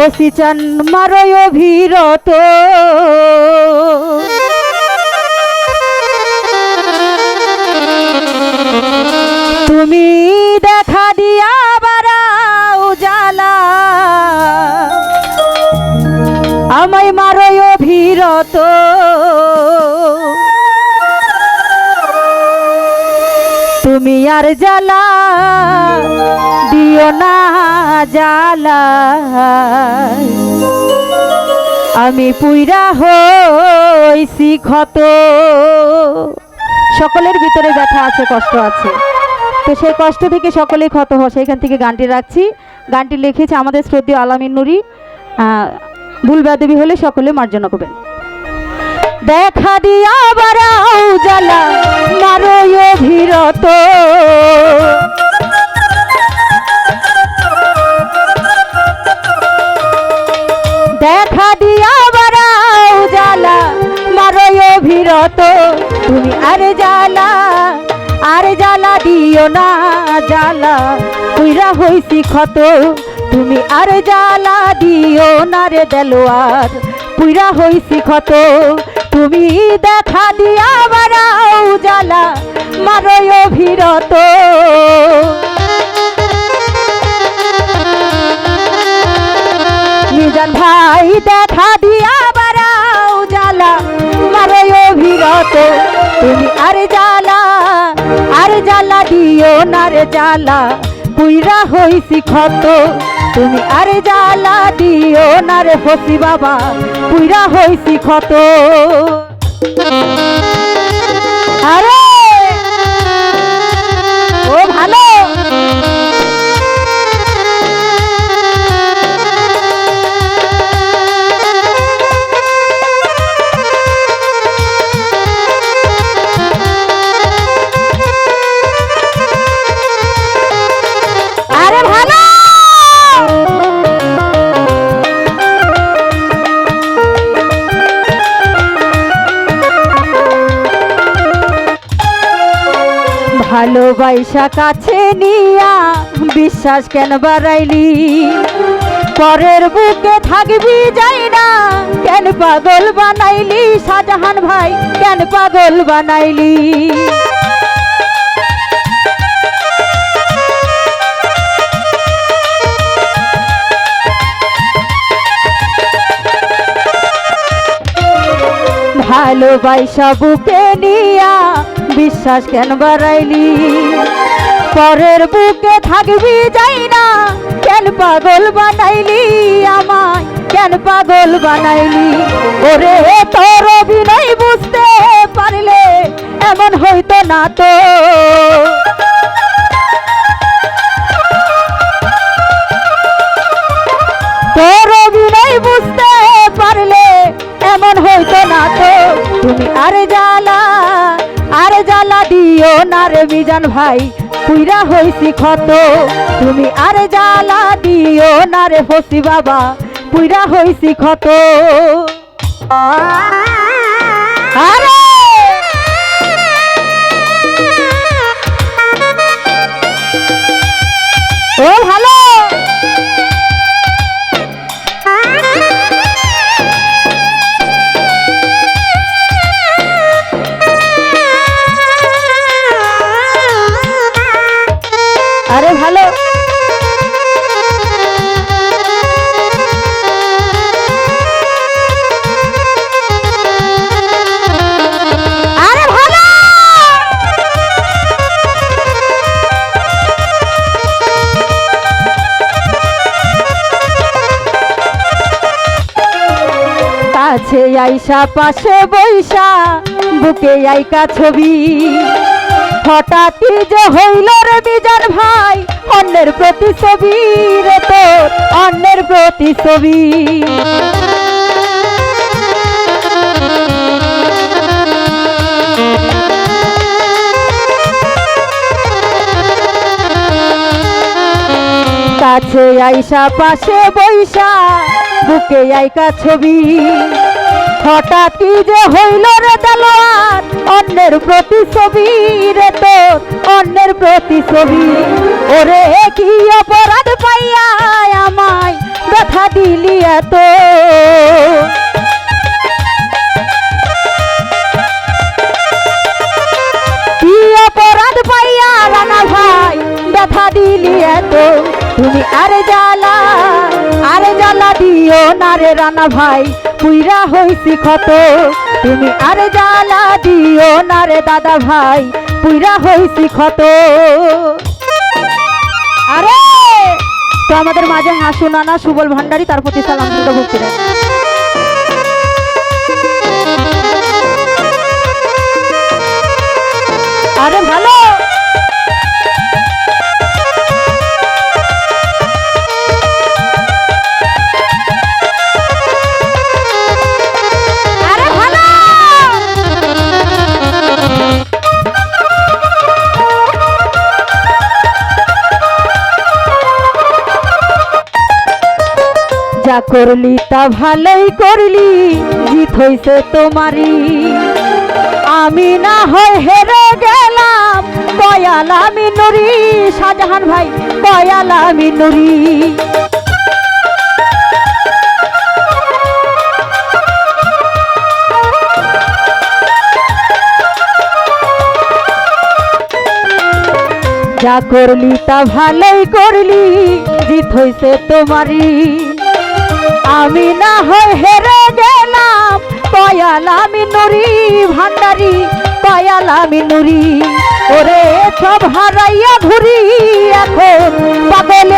হসি চান মারয় অভিরত তুমি দেখা দিয়া বারাও জ্বালা আমায় মারয় অভিরত তুমি আর জ্বালা দিও না জ্বালা আমি পুইরা হইছি ক্ষত। সকলের ভিতরে ব্যথা আছে, কষ্ট আছে, তো সেই কষ্ট থেকে সকলেই ক্ষত হয়। সেইখান থেকে গানটি রাখছি। গানটি লিখেছে আমাদের শ্রদ্ধেয় আলামিন নুরি। ভুল বেয়াদবি হলে সকলে মার্জনা করবেন। দেখা দিয়া বারাও জ্বালা মারয় অভিরত দেখা দিয়া বারাও জ্বালা মারয় অভিরত তুমি আর জ্বালা দিও না জ্বালা পুইরা হইছি ক্ষত তুমি আর জ্বালা দিও না রে দেলোয়ার পুইরা হইছি ক্ষত তুমি দেখা দিয়া বারাও জ্বালা মারয় অভিরত মিজান ভাই দেখা দিয়া বারাও জ্বালা মারয় অভিরত তুমি আর জ্বালা দিও না রে জ্বালা পুইরা হইছি ক্ষত তুমি আর জ্বালা দিও না রে ফসি বাবা পুইরা হইছি ক্ষত। আরে ও ভালো ভালোবাসা কাছে নিয়া বিশ্বাস কেন বাড়াইলি পরের বুকে থাকবি যাই না কেন পাগল বানাইলি শাহজাহান ভাই কেন পাগল বানাইলি ভালোবাসা বুকে নিয়া বিশ্বাস কেন বাড়াইলি পরের বুকে থাকবি যাই না কেন পাগল বানাইলি আমায় কেন পাগল বানাইলি ওরে তোর অভিনয় বুঝতে পারলে এমন হইতো না তো তোর অভিনয় বুঝতে পারলে এমন হইতো না তো তুমি আর জ্বালা দিও না রে মিজান ভাই পুইরা হইছি ক্ষত তুমি আর জ্বালা দিও না রে ফসি বাবা পুইরা হইছি ক্ষত। আরে ও ভালো আরে ভালো আরে ভালো কাছে আইসা পাশে বইসা বুকে আইকা ছবি হঠাৎই যে হইল রে মিজান ভাই অন্যের প্রতিছবি রে তোর অন্যের প্রতিছবি কাছে আইসা পাশে বইসা বুকে আইকা ছবি হঠাৎই যে হইল রে দেলোয়ার অন্যের প্রতিছবি রে তোর অন্যের প্রতিছবি ওরে কি অপরাধ পাইয়া আমায় ব্যথা দিলি এত কি অপরাধ পাইয়া রানা ভাই ব্যথা দিলি এত তুমি আরে জ্বালা দিও না রে রানা ভাই পুইরা হইছি ক্ষত তুমি আরে জ্বালা দিও না রে দাদা ভাই পুইরা হইছি ক্ষত আরে তো আমাদের মাঝে হাসু নানা সুবল ভান্ডারী তার প্রতি সালাম ভক্তি রে আরে ভালো যা করলি তা ভালোই করলি জিত হইছে তোমারই আমি না হয় হেরে গেলাম কয়ালা মিনুরি শাহজাহান ভাই কয়ালা মিনুরি যা করলি তা ভালোই করলি জিত হইছে তোমারই আমি না হয় হেরে গেলাম কয়ালা মিনুরি ভান্ডারী কয়ালা মিনুরি ওরে সব হারাইয়া ঘুরি এখন পাগলে